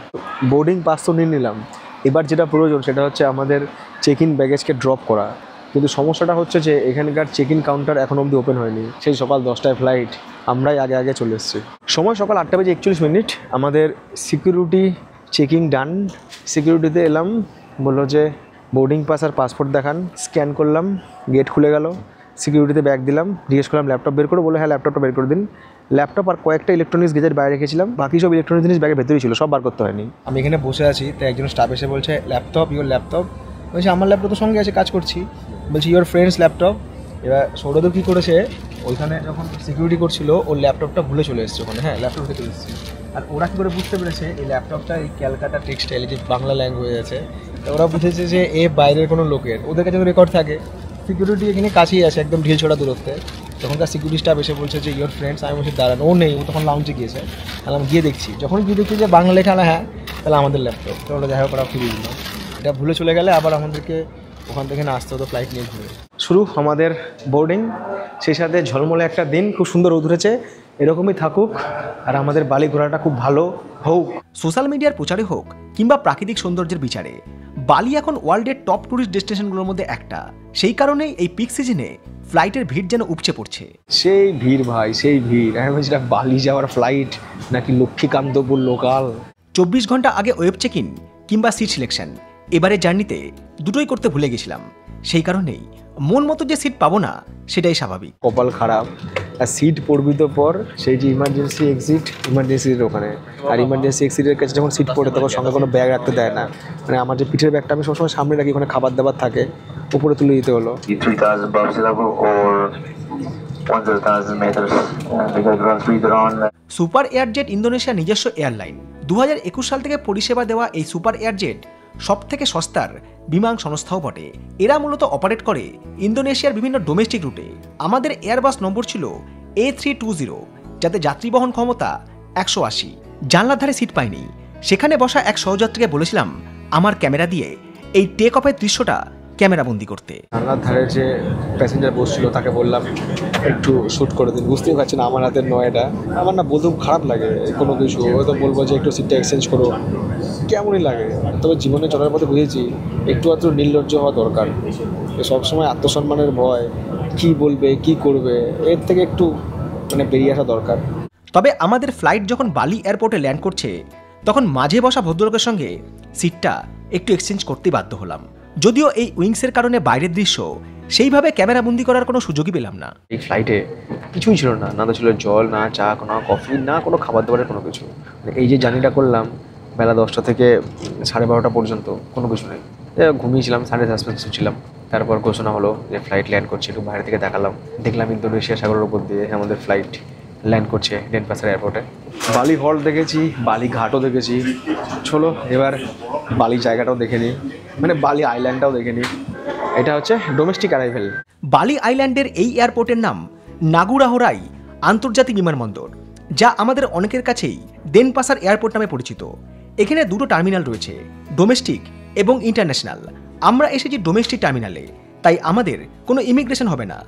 বোর্ডিং পাস তো নিয়ে নিলাম, এবার যেটা প্রয়োজন সেটা হচ্ছে আমাদের চেক ইন ব্যাগেজকে ড্রপ করা। কিন্তু সমস্যাটা হচ্ছে যে এখানকার চেক ইন কাউন্টার এখন অবধি ওপেন হয়নি। সেই সকাল 10টায় ফ্লাইট, আমরাই আগে আগে চলে এসেছি। সময় সকাল 8:41। আমাদের সিকিউরিটি চেকিং ডান। সিকিউরিটিতে এলাম, বললো যে বোর্ডিং পাস আর পাসপোর্ট দেখান। স্ক্যান করলাম, গেট খুলে গেল। সিকিউরিটিতে ব্যাগ দিলাম, জিজ্ঞেস করলাম ল্যাপটপ বের করে, বলে হ্যাঁ ল্যাপটপটা বের করে দিন। ল্যাপটপ আর কয়েকটা ইলেকট্রনিক্স গেজেট বাইরে রেখেছিলাম, বাকি সব ইলেকট্রনিক্স জিনিস ব্যাগের ভেতরেই ছিল, সব বার করতে হয়নি। আমি এখানে বসে আছি, তাই একজন স্টাফ এসে বলছে ল্যাপটপ, ইওর ল্যাপটপ। বলছি আমার ল্যাপটপ তো সঙ্গে আছে, কাজ করছি। বলছি ইওর ফ্রেন্ডস ল্যাপটপ। এবার সৌরদেব কী করেছে, ওইখানে যখন সিকিউরিটি করছিল ওর ল্যাপটপটা ভুলে চলে এসছে ওখানে। হ্যাঁ, ল্যাপটপ রেখে চলে এসেছি। আর ওরা কী করে বুঝতে পেরেছে এই ল্যাপটপটা এই ক্যালকাটা টেক্সটাইল, যে বাংলা ল্যাঙ্গুয়েজ আছে, ওরা বুঝেছে যে এ বাইরের কোনো লোকের, ওদের কাছে রেকর্ড থাকে। সিকিউরিটি এখানে কাছেই আছে, একদম ঢিল ছোড়া দূরত্বে। তখনকার সিকিউরিটি স্টাফ এসে বলছে যে ইওর ফ্রেন্ডস। আমি বলছি দাঁড়ান, ও নেই, ও তখন লাউঞ্জে গিয়েছে। তাহলে আমি গিয়ে দেখছি, যখন গিয়ে দেখছি যে বাংলা লেখা, হ্যাঁ তাহলে আমাদের ল্যাপটপ। তো ওরা যাই হোক ওরা ফিরিয়ে দিল। এটা ভুলে চলে গেলে আবার আমাদেরকে ওখান থেকে না আসতে হতো, ফ্লাইট নিয়ে ঘুরে। শুরু আমাদের বোর্ডিং, সেই সাথে ঝলমলে একটা দিন, খুব সুন্দর রোদ উঠেছে। এরকমই থাকুক, আর আমাদের বালি ঘোরাটা খুব ভালো হোক। সোশ্যাল মিডিয়ার প্রচারে হোক কিংবা প্রাকৃতিক সৌন্দর্যের বিচারে, বালি এখন ওয়ার্ল্ডের টপ ট্যুরিস্ট ডেস্টিনেশনগুলোর মধ্যে একটা। সেই কারণেই এই পিক সিজনে ফ্লাইটের ভিড় যেন উপচে পড়ছে। সেই ভিড় ভাই, সেই ভিড়। আমি বলছি বালি যাওয়ার ফ্লাইট নাকি লক্ষ্মীকান্তপুর লোকাল। 24 ঘন্টা আগে ওয়েব চেক ইন কিংবা সিট সিলেকশন, এবারে জার্নিতে দুটোই করতে ভুলে গেছিলাম। সেই কারণেই মন মতো যে সিট পাবো না, সেটাই স্বাভাবিক। কপাল খারাপ। আর সিট পড়বি তো পর, সেই যে ইমার্জেন্সি এক্সিট, ইমার্জেন্সির ওখানে। আর ইমার্জেন্সি এক্সিটের কাছে যখন সিট পড়ে তখন সঙ্গে কোনো ব্যাগ রাখতে দেয় না। মানে আমার যে পিঠের ব্যাগটা আমি সবসময় সামনে রাখি, ওখানে খাবার দাবার থাকে, উপরে তুলে দিতে হলো। 3,000 above sea level or 1,000 meters. We got run speed around. Super air jet ইন্দোনেশিয়ার নিজস্ব এয়ারলাইন। 2021 সাল থেকে পরিষেবা দেওয়া এই সুপার এয়ারজেট সব থেকে সস্তার বিমান সংস্থাও বটে। এরা মূলত অপারেট করে ইন্দোনেশিয়ার বিভিন্ন ডোমেস্টিক রুটে। আমাদের এয়ারবাস নম্বর ছিল A320, যাতে যাত্রী বহন ক্ষমতা 180। জানলার ধারে সিট পাইনি, সেখানে বসা এক সহযাত্রীকে বলেছিলাম আমার ক্যামেরা দিয়ে এই টেক অফের দৃশ্যটা ক্যামেরাবন্দি করতে। জানলার ধারে যে প্যাসেঞ্জার বসছিল তাকে বললাম একটু শ্যুট করে দিন। বুঝতেই পারছি না আমার হাতের নয় এটা। আমার না বলতে খারাপ লাগে কোনো কিছু, হয়তো বলবো যে একটু সিটটা এক্সচেঞ্জ করো, কেমনই লাগে। তবে জীবনে চলার পথে বুঝেছি একটু আধটু নির্লজ্জ হওয়া দরকার। সবসময় আত্মসম্মানের ভয়, কি বলবে কি করবে, এর থেকে একটু বেরিয়ে আসা দরকার। তবে আমাদের ফ্লাইট যখন বালি এয়ারপোর্টে ল্যান্ড করছে তখন মাঝে বসা ভদ্রলোকের সঙ্গে সিটটা একটু এক্সচেঞ্জ করতে বাধ্য হলাম। যদিও এই উইংসের কারণে বাইরের দৃশ্য সেইভাবে ক্যামেরাবন্দি করার কোনো সুযোগই পেলাম না। এই ফ্লাইটে কিছুই ছিল না, না তো ছিল জল, না চা, না কফি, না কোনো খাবার দাবারের কোনো কিছু। এই যে জার্নিটা করলাম বেলা 10টা থেকে 12:30 পর্যন্ত কোনো কিছু নেই। ঘুমিয়েছিলাম, সানডে সাসপেন্স ছিলাম। তারপর ঘোষণা হলো যে ফ্লাইট ল্যান্ড করছে। একটু বাইরে থেকে দেখালাম, দেখলাম ইন্দোনেশিয়া সাগরের উপর দিয়ে আমাদের ফ্লাইট ল্যান্ড করছে ডেনপাসার এয়ারপোর্টে। বালি হল্ট দেখেছি, বালি ঘাটও দেখেছি। চলো এবার বালি জায়গাটাও দেখে নিই, মানে বালি আইল্যান্ডটাও দেখে নিই। এটা হচ্ছে ডোমেস্টিক অ্যারাইভেল। বালি আইল্যান্ডের এই এয়ারপোর্টের নাম নাগুরাহরাই আন্তর্জাতিক বিমানবন্দর, যা আমাদের অনেকের কাছেই দেনপাসার এয়ারপোর্ট নামে পরিচিত। এখানে দুটো টার্মিনাল রয়েছে, ডোমেস্টিক এবং ইন্টারন্যাশনাল। আমরা এসেছি ডোমেস্টিক টার্মিনালে, তাই আমাদের কোনো ইমিগ্রেশন হবে না।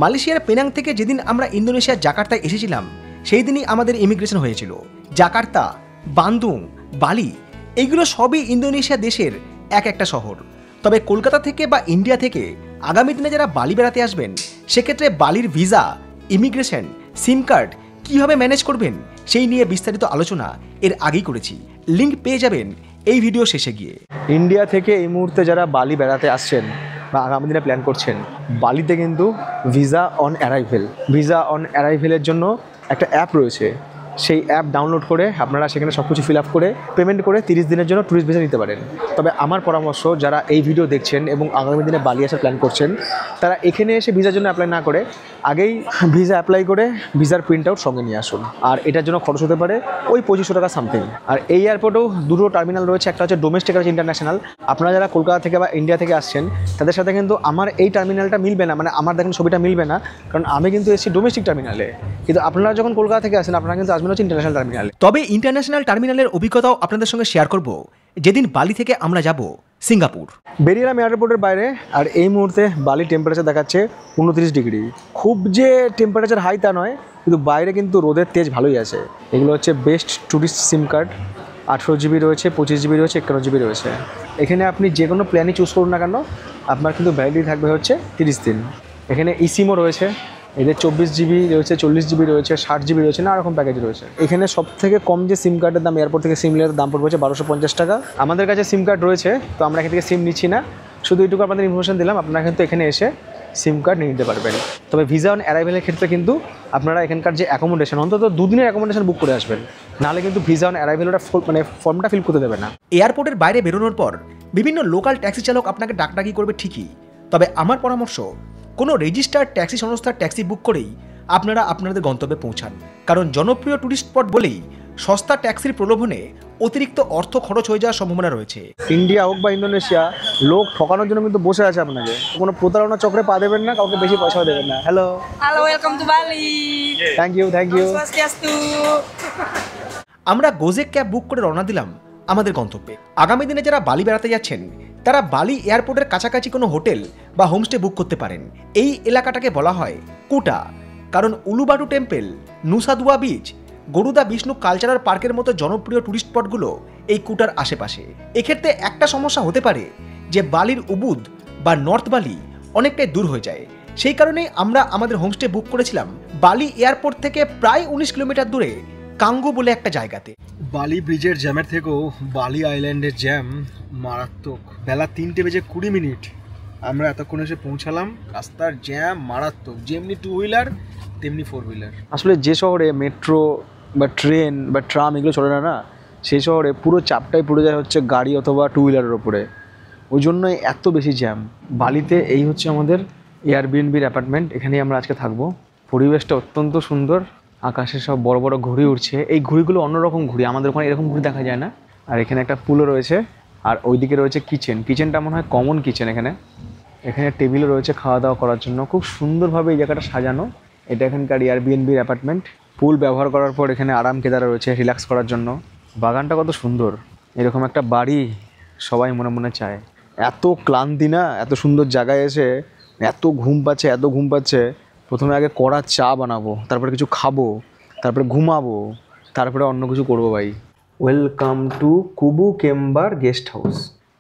মালয়েশিয়ার পেনাং থেকে যেদিন আমরা ইন্দোনেশিয়ার জাকার্তায় এসেছিলাম সেই দিনই আমাদের ইমিগ্রেশন হয়েছিল। জাকার্তা, বান্দুং, বালি এইগুলো সবই ইন্দোনেশিয়া দেশের এক একটা শহর। তবে কলকাতা থেকে বা ইন্ডিয়া থেকে আগামী দিনে যারা বালি বেড়াতে আসবেন সেক্ষেত্রে বালির ভিসা, ইমিগ্রেশন, সিম কার্ড কীভাবে ম্যানেজ করবেন সেই নিয়ে বিস্তারিত আলোচনা এর আগেই করেছি। লিঙ্ক পেয়ে যাবেন এই ভিডিও শেষে গিয়ে। ইন্ডিয়া থেকে এই মুহূর্তে যারা বালি বেড়াতে আসছেন বা আগামী দিনে প্ল্যান করছেন, বালিতে কিন্তু ভিসা অন অ্যারাইভেলের জন্য একটা অ্যাপ রয়েছে। সেই অ্যাপ ডাউনলোড করে আপনারা সেখানে সব কিছু ফিল আপ করে পেমেন্ট করে 30 দিনের জন্য ট্যুরিস্ট ভিসা নিতে পারেন। তবে আমার পরামর্শ, যারা এই ভিডিও দেখছেন এবং আগামী দিনে বালি আসার প্ল্যান করছেন, তারা এখানে এসে ভিসার জন্য অ্যাপ্লাই না করে আগেই ভিসা অ্যাপ্লাই করে ভিসার প্রিন্ট আউট সঙ্গে নিয়ে আসুন। আর এটার জন্য খরচ হতে পারে ওই 2500 টাকা সামথিং। আর এই এয়ারপোর্টেও দুটো টার্মিনাল রয়েছে, একটা হচ্ছে ডোমেস্টিক, একটা হচ্ছে ইন্টারন্যাশনাল। আপনারা যারা কলকাতা থেকে বা ইন্ডিয়া থেকে আসছেন তাদের সাথে কিন্তু আমার এই টার্মিনালটা মিলবে না, মানে আমার দেখেন ছবিটা মিলবে না, কারণ আমি কিন্তু এসেছি ডোমেস্টিক টার্মিনালে। কিন্তু আপনারা যখন কলকাতা থেকে আসেন আপনারা কিন্তু আসবেন হচ্ছে ইন্টারন্যাশনাল টার্মিনালে। তবে ইন্টারন্যাশনাল টার্মিনালের অভিজ্ঞতাও আপনাদের সঙ্গে শেয়ার করব যেদিন বালি থেকে আমরা যাব সিঙ্গাপুর। বেরিয়ে এলাম এয়ারপোর্টের বাইরে, আর এই মুহূর্তে বালি টেম্পারেচার দেখাচ্ছে 29 ডিগ্রি। খুব যে টেম্পারেচার হাই তা নয়, কিন্তু বাইরে কিন্তু রোদের তেজ ভালোই আছে। এগুলো হচ্ছে বেস্ট ট্যুরিস্ট সিম কার্ড। 18 জিবি রয়েছে, 25 জিবি রয়েছে, 51 জিবি রয়েছে। এখানে আপনি যে কোনো প্ল্যানই চুজ করুন না কেন আপনার কিন্তু ভ্যালিডিটি থাকবে হচ্ছে 30 দিন। এখানে ইসিমও রয়েছে, এদের 24 জিবি রয়েছে, 40 জিবি রয়েছে, 60 জিবি রয়েছে, নানা রকম প্যাকেজ রয়েছে। এখানে সব থেকে কম যে সিম কার্ডের দাম এয়ারপোর্ট থেকে সিম নেওয়ার দাম পড়বে হচ্ছে 1250 টাকা। আমাদের কাছে সিম কার্ড রয়েছে, তো আমরা এখান থেকে সিম নিচ্ছি না, শুধু এইটুকু আপনাদের ইনফরমেশন দিলাম। আপনারা কিন্তু এখানে এসে সিম কার্ড নিয়ে নিতে পারবেন। তবে ভিসা অন অ্যারাইভেলের ক্ষেত্রে কিন্তু আপনারা এখানকার যে অ্যাকোমোডেশন, অন্তত 2 দিনের অ্যাকোমোডেশন বুক করে আসবেন, নাহলে কিন্তু ভিসা অন অ্যারাইভেল ওটা মানে ফর্মটা ফিল করতে দেবে না। এয়ারপোর্টের বাইরে বেরোনোর পর বিভিন্ন লোকাল ট্যাক্সি চালক আপনাকে ডাকডাকি করবে ঠিকই, তবে আমার পরামর্শ কোনো রেজিস্টার্ড ট্যাক্সি সংস্থার ট্যাক্সি বুক করেই আপনারা আপনাদের গন্তব্যে পৌঁছান। কারণ জনপ্রিয় ট্যুরিস্ট স্পট বলেই সস্তা ট্যাক্সির প্রলোভনে অতিরিক্ত অর্থ খরচ হয়ে যাওয়ার সম্ভাবনা রয়েছে। ইন্ডিয়া হোক বা ইন্দোনেশিয়া, লোক ঠকানোর জন্য কিন্তু বসে আছে আপনাকে। কোনো প্রতারণা চক্রে পা দেবেন না, কাউকে বেশি পয়সাও দেবেন না। Hello, welcome to Bali. Thank you. আমরা গোজেক ক্যাব বুক করে রওনা দিলাম আমাদের গন্তব্যে। আগামী দিনে যারা বালি বেড়াতে যাচ্ছেন তারা বালি এয়ারপোর্টের কাছাকাছি কোনো হোটেল বা হোমস্টে বুক করতে পারেন। এই এলাকাটাকে বলা হয় কুটা, কারণ উলুবাডু টেম্পল, নুসা দুয়া বিচ, গরুদা বিষ্ণু কালচারাল পার্কের মতো জনপ্রিয় টুরিস্ট স্পটগুলো এই কুটার আশেপাশে। এক্ষেত্রে একটা সমস্যা হতে পারে যে বালির উবুদ বা নর্থ বালি অনেকটাই দূর হয়ে যায়। সেই কারণেই আমরা আমাদের হোমস্টে বুক করেছিলাম বালি এয়ারপোর্ট থেকে প্রায় 19 কিলোমিটার দূরে কাঙ্গু বলে একটা জায়গাতে। বালি ব্রিজের জ্যামের থেকেও বালি আইল্যান্ডের জ্যাম মারাত্মক। বেলা 3:20 আমরা এতক্ষণ এসে পৌঁছালাম। রাস্তার জ্যাম মারাত্মক, যেমনি 2 হুইলার তেমনি 4 হুইলার। আসলে যে শহরে মেট্রো বা ট্রেন বা ট্রাম এগুলো চলে না, সেই শহরে পুরো চাপটাই পড়ে যায় হচ্ছে গাড়ি অথবা 2 হুইলারের ওপরে। ওই জন্যই এত বেশি জ্যাম। বালিতে এই হচ্ছে আমাদের এয়ারবিএনবির অ্যাপার্টমেন্ট, এখানেই আমরা আজকে থাকবো। পরিবেশটা অত্যন্ত সুন্দর, আকাশে সব বড় বড় ঘুড়ি উঠছে। এই ঘুড়িগুলো অন্যরকম ঘুড়ি, আমাদের ওখানে এরকম ঘুড়ি দেখা যায় না। আর এখানে একটা পুলও রয়েছে, আর ওইদিকে রয়েছে কিচেনটা মনে হয় কমন কিচেন। এখানে টেবিলও রয়েছে খাওয়া দাওয়া করার জন্য। খুব সুন্দরভাবে এই জায়গাটা সাজানো। এটা এখানকার এয়ারবিএনবির অ্যাপার্টমেন্ট। পুল ব্যবহার করার পর এখানে আরাম কেদারা রয়েছে রিল্যাক্স করার জন্য। বাগানটা কত সুন্দর, এরকম একটা বাড়ি সবাই মনে মনে চায়। এত ক্লান্তি না, এত সুন্দর জায়গায় এসে এত ঘুম পাচ্ছে। প্রথমে আগে কড়া চা বানাবো, তারপরে কিছু খাবো, তারপরে ঘুমাবো, তারপরে অন্য কিছু করবো ভাই। Welcome to Kubu Kembar guest house.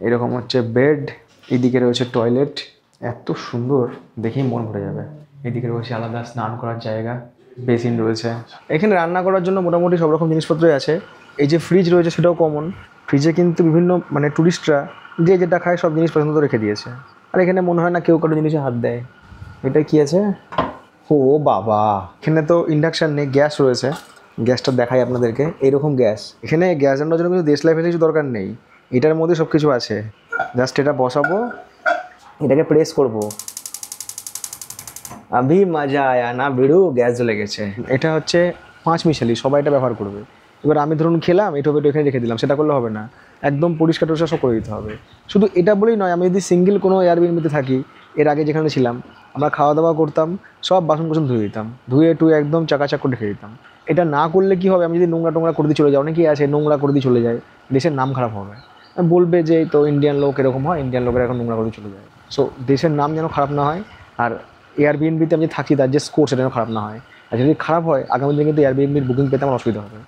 এরকম হচ্ছে বেড, এদিকে রয়েছে টয়লেট, এত সুন্দর দেখেই মন ভরে যাবে। এদিকে রয়েছে আলাদা স্নান করার জায়গা, বেসিন রয়েছে। এখানে রান্না করার জন্য মোটামুটি সব রকম জিনিসপত্রই আছে। এই যে ফ্রিজ রয়েছে সেটাও কমন। ফ্রিজে কিন্তু বিভিন্ন মানে ট্যুরিস্টরা যে যেটা খায় সব জিনিস পছন্দ রেখে দিয়েছে। আর এখানে মনে হয় না কেউ কারো জিনিসে হাত দেয়। এটা কি আছে? ও বাবা, এখানে তো ইন্ডাকশান নেই, গ্যাস রয়েছে। গ্যাসটা দেখাই আপনাদেরকে, এইরকম গ্যাস। এখানে গ্যাস রান্নার জন্য কিন্তু দেশলাই ফেলে কিছু দরকার নেই, এটার মধ্যে সব কিছু আছে। জাস্ট এটা বসাবো, এটাকে প্রেস করবো, আভি মজা আয়া না বিড়ু, গ্যাস জ্বলে গেছে। এটা হচ্ছে 5 মিশালি, সবাই এটা ব্যবহার করবে। এবার আমি ধরুন খেলাম, এটো এখানে রেখে দিলাম, সেটা করলে হবে না, একদম পরিষ্কার টরিষ্কার সব করে দিতে হবে। শুধু এটা বলেই নয়, আমি যদি সিঙ্গেল কোনো এয়ারবিএনবিতে থাকি, এর আগে যেখানে ছিলাম আমরা খাওয়া দাওয়া করতাম, সব বাসন কোসন ধুয়ে দিতাম, ধুয়ে টুয়ে একদম চাকাচাক করে রেখে দিতাম। এটা না করলে কি হবে, আমি যদি নোংরা টোংরা করে দিয়ে চলে যাই, অনেকেই আছে নোংরা করে দিয়ে চলে যায়, দেশের নাম খারাপ হবে। বলবে যে তো ইন্ডিয়ান লোক এরকম হয়, ইন্ডিয়ান লোকেরা এখন নোংরা করে চলে যায়। সো দেশের নাম যেন খারাপ না হয়, আর এয়ারবিএনবিতে আমি থাকি তার যে স্কোর সেটা যেন খারাপ না হয়। আর যদি খারাপ হয়, আগামী দিনে কিন্তু এয়ারবিএনবির বুকিং পেতে আমার অসুবিধা হবে।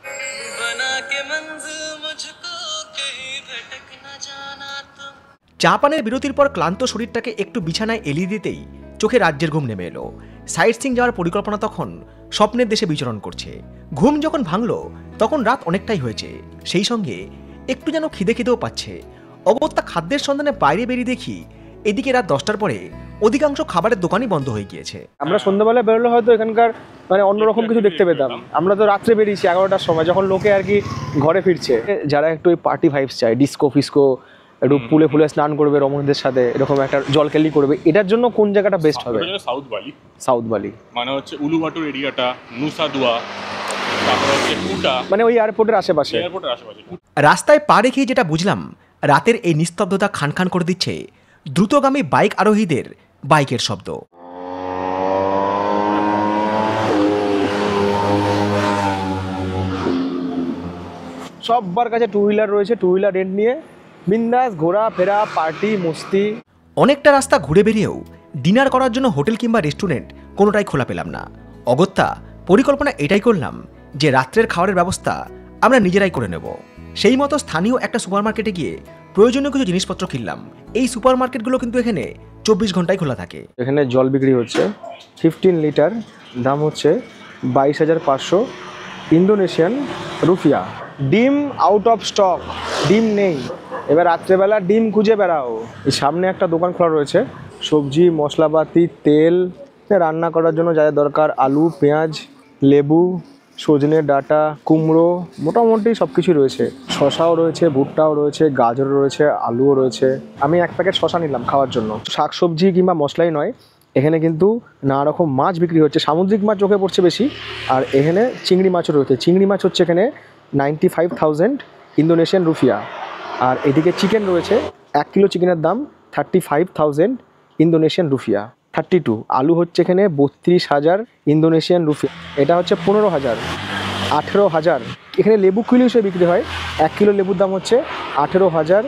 চা পানের বিরতির পর ক্লান্ত শরীরটাকে একটু বিছানায় এলিয়ে দিতেই চোখে রাজ্যের ঘুম নেমে এলো। সাইট সিং যাওয়ার পরিকল্পনা তখন স্বপ্নের দেশে বিচরণ করছে। ঘুম যখন ভাঙলো তখন রাত অনেকটাই হয়েছে, সেই সঙ্গে একটু যেন খিদেও পাচ্ছে। অগত্যা খাদ্যের সন্ধানে বাইরে বেরিয়ে দেখি এদিকে রাত 10টার পরে অধিকাংশ খাবারের দোকানই বন্ধ হয়ে গিয়েছে। আমরা সন্ধ্যাবেলা বেরোলে হয়তো এখানকার মানে অন্যরকম কিছু দেখতে পেতাম। আমরা তো রাত্রে বেরিয়েছি 11টার সময়, যখন লোকে আর কি ঘরে ফিরছে। যারা একটু ওই পার্টি ভাইবস চায়, ডিস্কো ফিস্কো, একটু পুলে ফুলে স্নান করবে রমণীদের সাথে, এরকম একটা জলকেলি করবে, এটার জন্য কোন জায়গাটা বেস্ট হবে? সাউথ বালি। সাউথ বালি মানে হচ্ছে উলুবাটুর এরিয়াটা, নুসা দুয়া, তারপর হচ্ছে কুটা, মানে ওই এয়ারপোর্টের আশেপাশে। এয়ারপোর্টের আশেপাশে। রাস্তায় পা রেখেই যেটা বুঝলাম, রাতের এই নিস্তব্ধতা খান খান করে দিচ্ছে দ্রুতগামী বাইক আরোহীদের বাইকের শব্দ। সবার কাছে টু হুইলার রয়েছে, টু হুইলার রেন্ট নিয়ে বিন্দাস ঘোরা ফেরা, পার্টি মস্তি। অনেকটা রাস্তা ঘুরে বেরিয়েও ডিনার করার জন্য হোটেল কিংবা রেস্টুরেন্ট কোনোটাই খোলা পেলাম না। অগত্যা পরিকল্পনা এটাই করলাম যে রাত্রের খাবারের ব্যবস্থা আমরা নিজেরাই করে নেব। সেই মতো স্থানীয় একটা সুপারমার্কেটে গিয়ে প্রয়োজনীয় কিছু জিনিসপত্র কিনলাম। এই সুপারমার্কেটগুলো কিন্তু এখানে 24 ঘন্টাই খোলা থাকে। এখানে জল বিক্রি হচ্ছে 15 লিটার, দাম হচ্ছে 22,500 ইন্দোনেশিয়ান রুপিয়া। ডিম আউট অফ স্টক, ডিম নেই। এবার রাত্রেবেলা ডিম খুঁজে বেড়াও। এই সামনে একটা দোকান খোলা রয়েছে, সবজি মশলাপাতি তেল রান্না করার জন্য যা যা দরকার, আলু পেঁয়াজ লেবু সজনে ডাঁটা কুমড়ো, মোটামুটি সব কিছুই রয়েছে। শশাও রয়েছে, ভুট্টাও রয়েছে, গাজর রয়েছে, আলুও রয়েছে। আমি এক প্যাকেট শশা নিলাম খাওয়ার জন্য। শাকসবজি কিংবা মশলাই নয়, এখানে কিন্তু নানা রকম মাছ বিক্রি হচ্ছে। সামুদ্রিক মাছ চোখে পড়ছে বেশি, আর এখানে চিংড়ি মাছও রয়েছে। চিংড়ি মাছ হচ্ছে এখানে 95,000 ইন্দোনেশিয়ান রুপিয়া। আর এদিকে চিকেন রয়েছে, 1 কিলো চিকেনের দাম 35,000 ইন্দোনেশিয়ান রুপিয়া। 32 আলু হচ্ছে এখানে 32,000 ইন্দোনেশিয়ান রুপিয়া। এটা হচ্ছে 15,000, 18,000। এখানে লেবু কিলো হিসেবে বিক্রি হয়, 1 কিলো লেবুর দাম হচ্ছে 18,000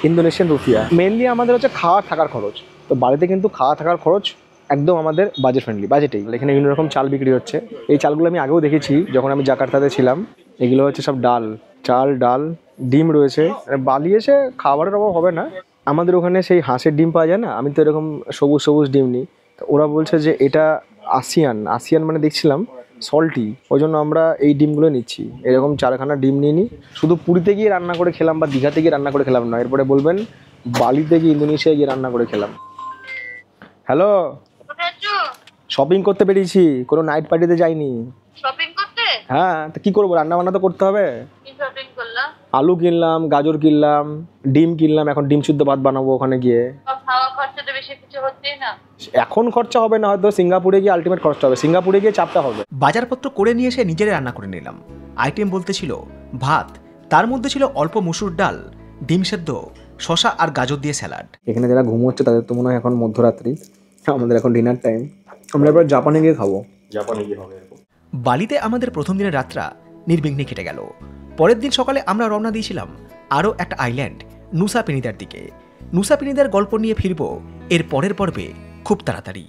ইন্দোনেশিয়ান রুপিয়া। মেনলি আমাদের হচ্ছে খাওয়া থাকার খরচ। তো বাড়িতে কিন্তু খাওয়া থাকার খরচ একদম আমাদের বাজেট ফ্রেন্ডলি, বাজেটেই। এখানে বিভিন্ন রকম চাল বিক্রি হচ্ছে। এই চালগুলো আমি আগেও দেখেছি যখন আমি জাকার্তাতে ছিলাম। এগুলো হচ্ছে সব ডাল, চাল ডাল, ডিম রয়েছে। বালি এসে খাবারের অভাব হবে না। আমাদের ওখানে সেই হাঁসের ডিম পাওয়া যায় না, আমি তো এরকম সবুজ সবুজ ডিম নিই। তো ওরা বলছে যে এটা আসিয়ান মানে দেখছিলাম সল্টি, ওই জন্য আমরা এই ডিমগুলো নিচ্ছি। এরকম 4খানা ডিম নিয়ে নিই। শুধু পুরীতে গিয়ে রান্না করে খেলাম বা দীঘাতে গিয়ে রান্না করে খেলাম না, এরপরে বলবেন বালিতে গিয়ে ইন্দোনেশিয়ায় গিয়ে রান্না করে খেলাম। হ্যালো, শপিং করতে বেরিয়েছি, কোনো নাইট পার্টিতে যাইনি। শপিং করতে? হ্যাঁ, তো কি করবো, রান্না বান্না তো করতে হবে। কি শপিং করলাম? আলু কিনলাম, গাজর কিনলাম, ডিম কিনলাম। এখন ডিম শুদ্ধ ভাত বানাবো ওখানে গিয়ে। খাওয়া খরচা তো বেশি কিছু হচ্ছেই না। এখন খরচা হবে না, হয়তো সিঙ্গাপুরে গিয়ে আলটিমেট খরচা হবে। সিঙ্গাপুরে গিয়ে চাপটা হবে। বাজারপত্র করে নিয়ে এসে নিজেরাই রান্না করে নিলাম। আইটেম বলতে ছিল ভাত, তার মধ্যে ছিল অল্প মুসুর ডাল, ডিম সেদ্ধ, শশা আর গাজর দিয়ে স্যালাড। এখানে যারা ঘুমোচ্ছে তাদের তো মনে হয় এখন মধ্যরাত্রি, আমাদের এখন ডিনার টাইম। আমরা এবার জাপানে গিয়ে খাবো। জাপানে গিয়ে হবে। বালিতে আমাদের প্রথম দিনের রাতটা নির্বিঘ্নে কেটে গেল। পরের দিন সকালে আমরা রওনা দিয়েছিলাম আরও একটা আইল্যান্ড নুসা পেনিদার দিকে। নুসা পেনিদার গল্প নিয়ে ফিরব এর পরের পর্বে খুব তাড়াতাড়ি।